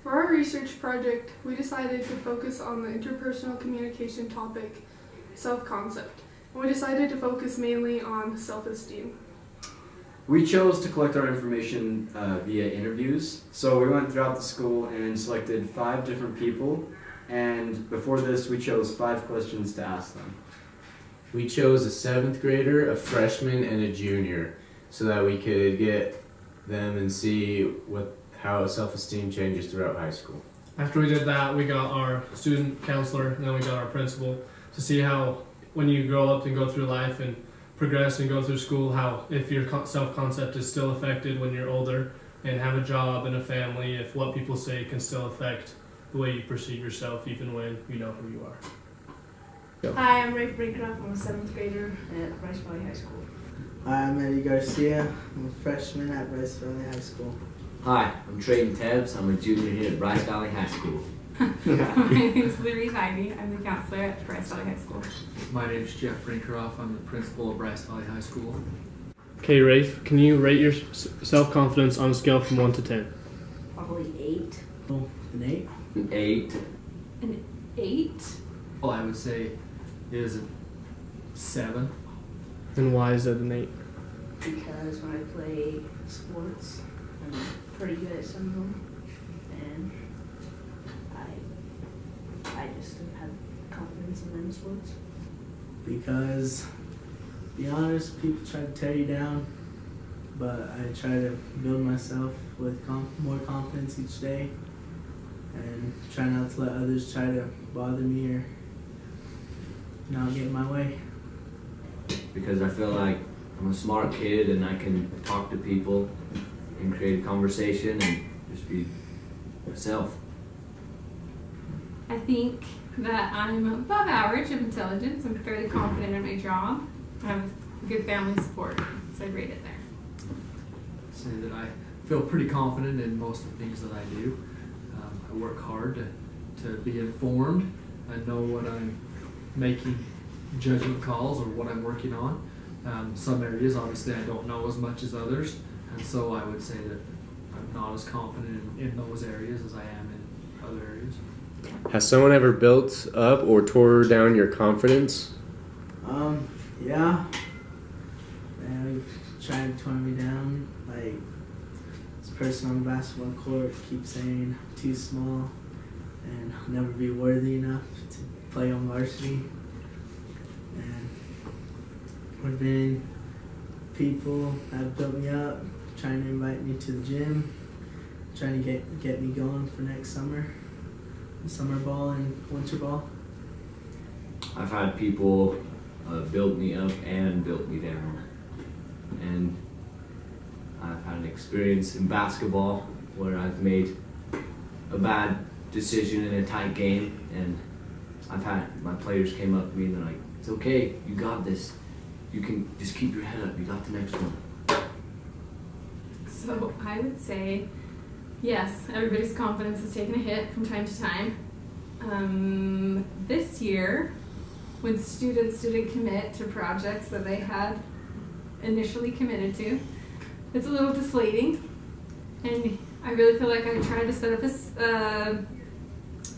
For our research project, we decided to focus on the interpersonal communication topic, self-concept, and we decided to focus mainly on self-esteem. We chose to collect our information via interviews, so we went throughout the school and selected 5 different people, and before this we chose 5 questions to ask them. We chose a 7th grader, a freshman, and a junior so that we could get them and see how self-esteem changes throughout high school. After we did that, we got our student counselor, and then we got our principal to see how when you grow up and go through life and progress and go through school, how if your self-concept is still affected when you're older and have a job and a family, if what people say can still affect the way you perceive yourself even when you know who you are. Hi, I'm Rafe Brinkroff. I'm a 7th grader at Bryce Valley High School. Hi, I'm Eddie Garcia. I'm a freshman at Bryce Valley High School. Hi, I'm Trayden Tebbs. I'm a junior here at Bryce Valley High School. My name is Larry Ivy. I'm the counselor at Bryce Valley High School. My name is Jeff Brinkroff. I'm the principal of Bryce Valley High School. Okay, Rafe, can you rate your self-confidence on a scale from 1 to 10? Probably 8. Oh, an 8? An 8. An 8? Well, I would say it is a 7. And why is that an 8? Because when I play sports, I'm pretty good at some of them, and I just have confidence in them sports. Because, to be honest, people try to tear you down, but I try to build myself with more confidence each day and try not to let others try to bother me or not get in my way. Because I feel like I'm a smart kid and I can talk to people and create a conversation and just be myself. I think that I'm above average of intelligence. I'm fairly confident in my job. I have good family support, so I'd rate it there. I'd say that I feel pretty confident in most of the things that I do. I work hard to be informed. I know what I'm making judgment calls or what I'm working on. Some areas, obviously, I don't know as much as others, and so I would say that I'm not as confident in those areas as I am in other areas. Has someone ever built up or tore down your confidence? Yeah. And we've tried to tore me down. Like, this person on the basketball court keeps saying I'm too small and I'll never be worthy enough to play on varsity. And there've been people that have built me up, trying to invite me to the gym, trying to get me going for next summer ball and winter ball. I've had people build me up and built me down. And I've had an experience in basketball where I've made a bad decision in a tight game, and I've had my players came up to me and they're like, "It's okay, you got this. You can just keep your head up, you got the next one." So I would say, yes, everybody's confidence has taken a hit from time to time. This year, when students didn't commit to projects that they had initially committed to, it's a little deflating. And I really feel like I tried to set up a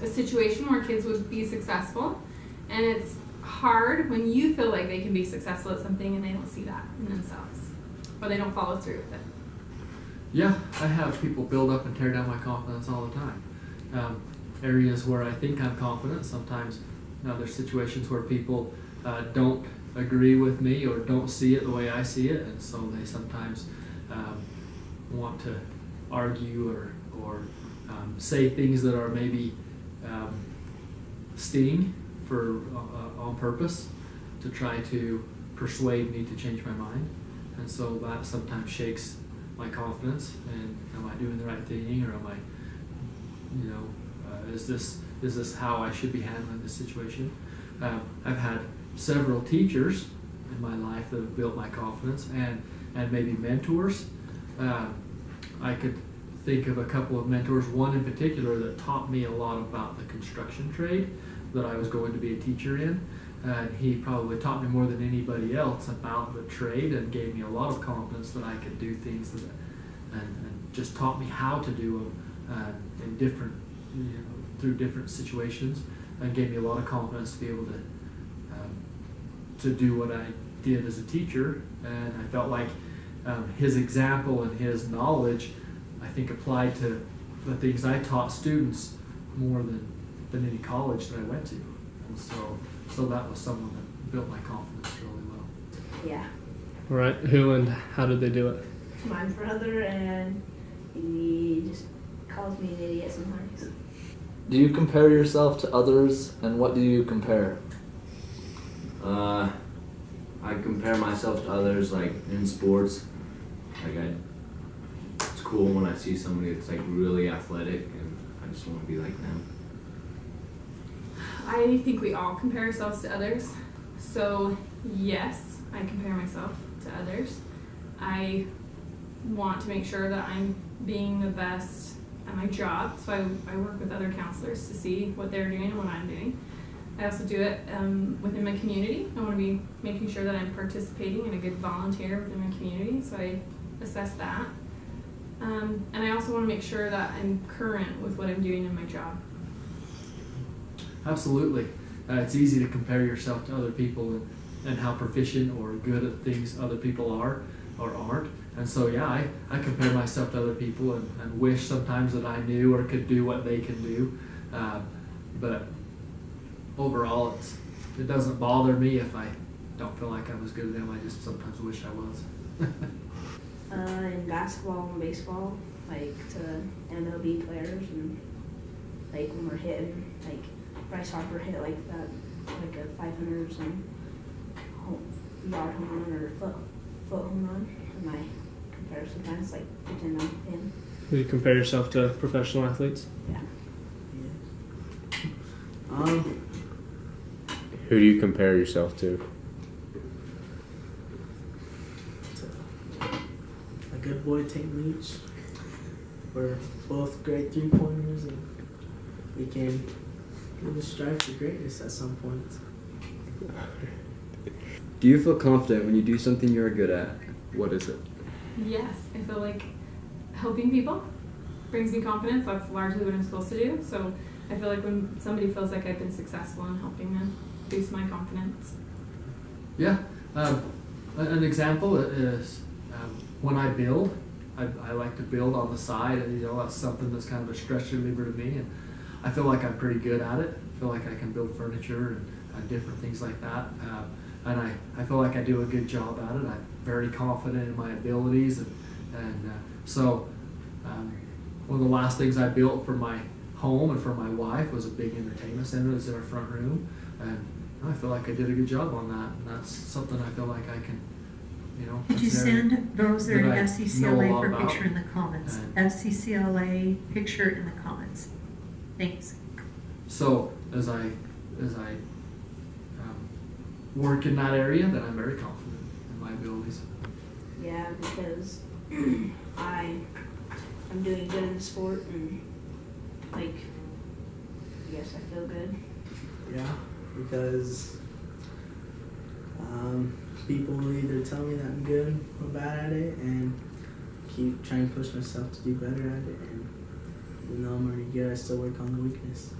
situation where kids would be successful. And it's hard when you feel like they can be successful at something and they don't see that in themselves, or they don't follow through with it. Yeah, I have people build up and tear down my confidence all the time. Areas where I think I'm confident, sometimes there's situations where people don't agree with me or don't see it the way I see it, and so they sometimes want to argue or say things that are maybe sting for on purpose to try to persuade me to change my mind, and so that sometimes shakes my confidence. And am I doing the right thing, or am I, is this how I should be handling this situation? I've had several teachers in my life that have built my confidence, and maybe mentors. I could think of a couple of mentors, one in particular that taught me a lot about the construction trade that I was going to be a teacher in. He probably taught me more than anybody else about the trade and gave me a lot of confidence that I could do things and just taught me how to do them in different, through different situations, and gave me a lot of confidence to be able to do what I did as a teacher. And I felt like his example and his knowledge, I think, applied to the things I taught students more than any college that I went to. And so that was someone that built my confidence really well. Yeah. All right. Who and how did they do it? My brother, and he just calls me an idiot sometimes. Do you compare yourself to others, and what do you compare? I compare myself to others, like in sports. It's cool when I see somebody that's like really athletic, and I just want to be like them. I think we all compare ourselves to others. So yes, I compare myself to others. I want to make sure that I'm being the best at my job. So I work with other counselors to see what they're doing and what I'm doing. I also do it within my community. I want to be making sure that I'm participating and a good volunteer within my community. So I assess that. And I also want to make sure that I'm current with what I'm doing in my job. Absolutely. It's easy to compare yourself to other people and how proficient or good at things other people are or aren't. And so, yeah, I compare myself to other people and wish sometimes that I knew or could do what they can do. But overall, it doesn't bother me if I don't feel like I'm as good as them. I just sometimes wish I was. In basketball and baseball, like to MLB players, and like when we're hitting, like Bryce Harper hit like that, like a 500 or some yard home run or foot home run, and I compare sometimes, like pretend I'm him. Do you compare yourself to professional athletes? Yeah. Who do you compare yourself to? A good boy, Tate Leach. We're both great 3-pointers, and we can really strive for greatness at some point. Do you feel confident when you do something you're good at? What is it? Yes, I feel like helping people brings me confidence. That's largely what I'm supposed to do. So I feel like when somebody feels like I've been successful in helping them, boosts my confidence. Yeah. An example is when I build, I like to build on the side. That's something that's kind of a stress reliever to me, and I feel like I'm pretty good at it. I feel like I can build furniture and different things like that. And I feel like I do a good job at it. I'm very confident in my abilities, and so one of the last things I built for my home and for my wife was a big entertainment center that's in our front room, and I feel like I did a good job on that, and that's something I feel like I can, Could you send those or an that I know a FCCLA lot for about. picture in the comments? And- FCCLA picture in the comments. Thanks. So as I work in that area, then I'm very confident in my abilities. Yeah, because I'm doing good in the sport, and like, I guess I feel good. Yeah, because people will either tell me that I'm good or bad at it, and keep trying to push myself to do better at it. And even though I'm already good, I still work on the weakness.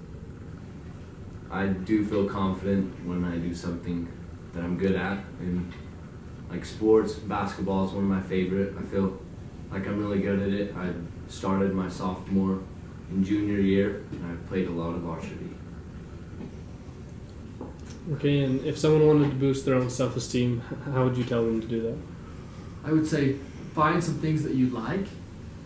I do feel confident when I do something that I'm good at, and like sports, basketball is one of my favorite. I feel like I'm really good at it. I started my sophomore and junior year, and I've played a lot of varsity. Okay, and if someone wanted to boost their own self-esteem, how would you tell them to do that? I would say find some things that you like,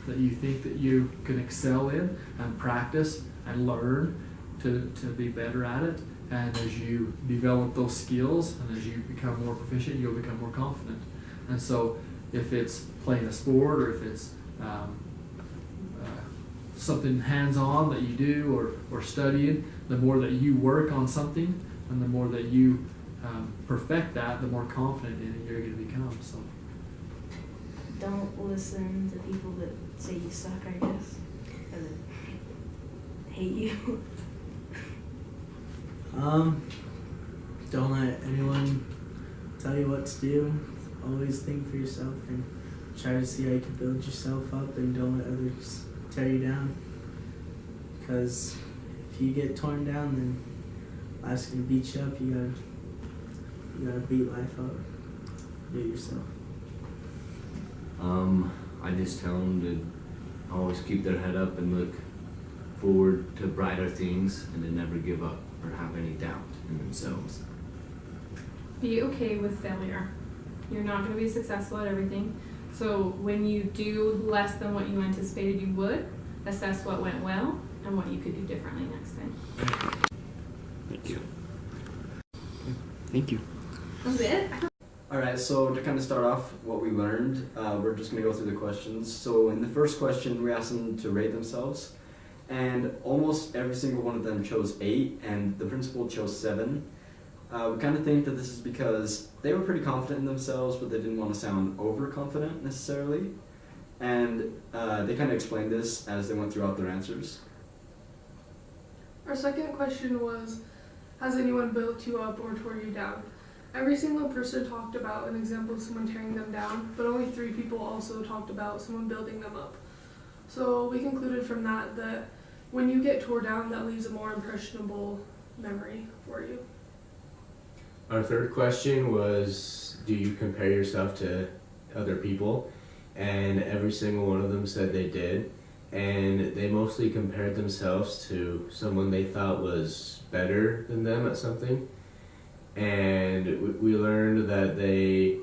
that you think that you can excel in, and practice and learn to be better at it. And as you develop those skills and as you become more proficient, you'll become more confident. And so if it's playing a sport, or if it's something hands-on that you do, or studying, the more that you work on something and the more that you perfect that, the more confident in it you're going to become. So Don't listen to people that say you suck, I guess, or that hate you. Don't let anyone tell you what to do. Always think for yourself and try to see how you can build yourself up, and don't let others tear you down. Because if you get torn down, then life's gonna beat you up. You gotta beat life up. Do it yourself. I just tell them to always keep their head up and look forward to brighter things and to never give up or have any doubt in themselves. Be okay with failure. You're not going to be successful at everything. So when you do less than what you anticipated you would, assess what went well and what you could do differently next time. Thank you. Thank you. That's it? Alright, so to kind of start off what we learned, we're just going to go through the questions. So in the first question, we asked them to rate themselves, and almost every single one of them chose 8, and the principal chose 7. We kind of think that this is because they were pretty confident in themselves, but they didn't want to sound overconfident necessarily. And they kind of explained this as they went throughout their answers. Our second question was, has anyone built you up or tore you down? Every single person talked about an example of someone tearing them down, but only 3 people also talked about someone building them up. So we concluded from that when you get tore down, that leaves a more impressionable memory for you. Our third question was, do you compare yourself to other people? And every single one of them said they did. And they mostly compared themselves to someone they thought was better than them at something. And we learned that they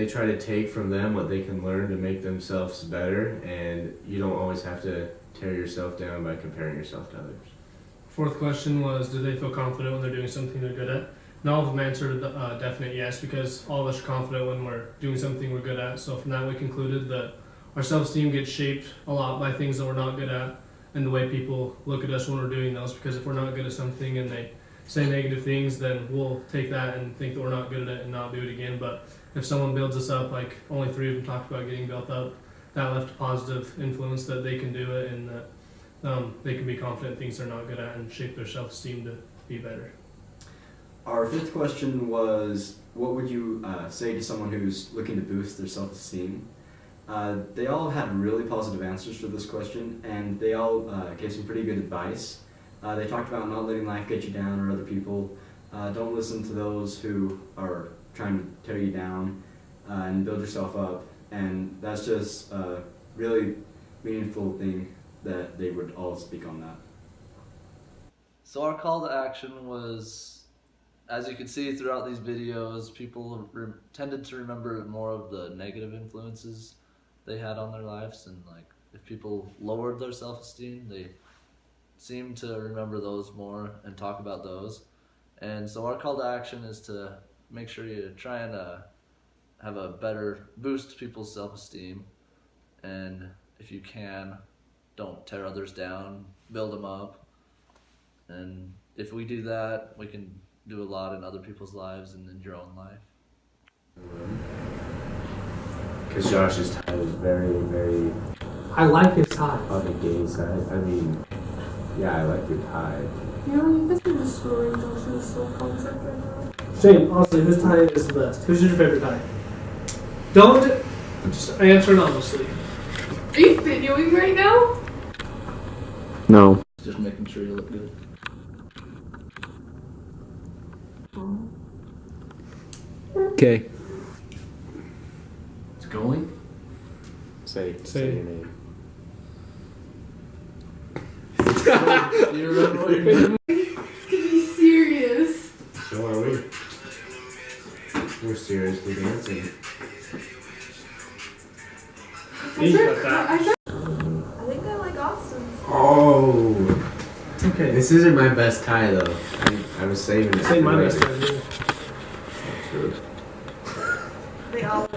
try to take from them what they can learn to make themselves better, and you don't always have to tear yourself down by comparing yourself to others. Fourth question was, do they feel confident when they're doing something they're good at? And all of them answered a definite yes, because all of us are confident when we're doing something we're good at. So from that we concluded that our self-esteem gets shaped a lot by things that we're not good at and the way people look at us when we're doing those, because if we're not good at something and they say negative things, then we'll take that and think that we're not good at it and not do it again. But if someone builds us up, like only 3 of them talked about getting built up, that left a positive influence that they can do it and that they can be confident in things they're not good at and shape their self-esteem to be better. Our fifth question was, what would you say to someone who's looking to boost their self-esteem? They all had really positive answers for this question, and they all gave some pretty good advice. They talked about not letting life get you down or other people. Don't listen to those who are trying to tear you down and build yourself up. And that's just a really meaningful thing that they would all speak on that. So our call to action was, as you can see throughout these videos, people tended to remember more of the negative influences they had on their lives, and like if people lowered their self-esteem, they seem to remember those more and talk about those. And so our call to action is to make sure you try and have a better boost people's self-esteem, and if you can, don't tear others down, build them up. And if we do that, we can do a lot in other people's lives and in your own life. Because Josh's tie is very, very I like his tie. on the gay side. I mean, yeah, I like your tie. You know, you guys are destroying Josh's self-concept right now. Shane, honestly, his tie is the best. Who's your favorite tie? Don't just answer it honestly. Are you videoing right now? No. Just making sure you look good. Okay. It's going? Say Say. your name. Do you remember what your name Be serious. So are we. We're seriously dancing. You got that. I said I think I like Austin's. Oh! Okay. This isn't my best tie though. I was saving it. Say for my later. best tie. True. They all.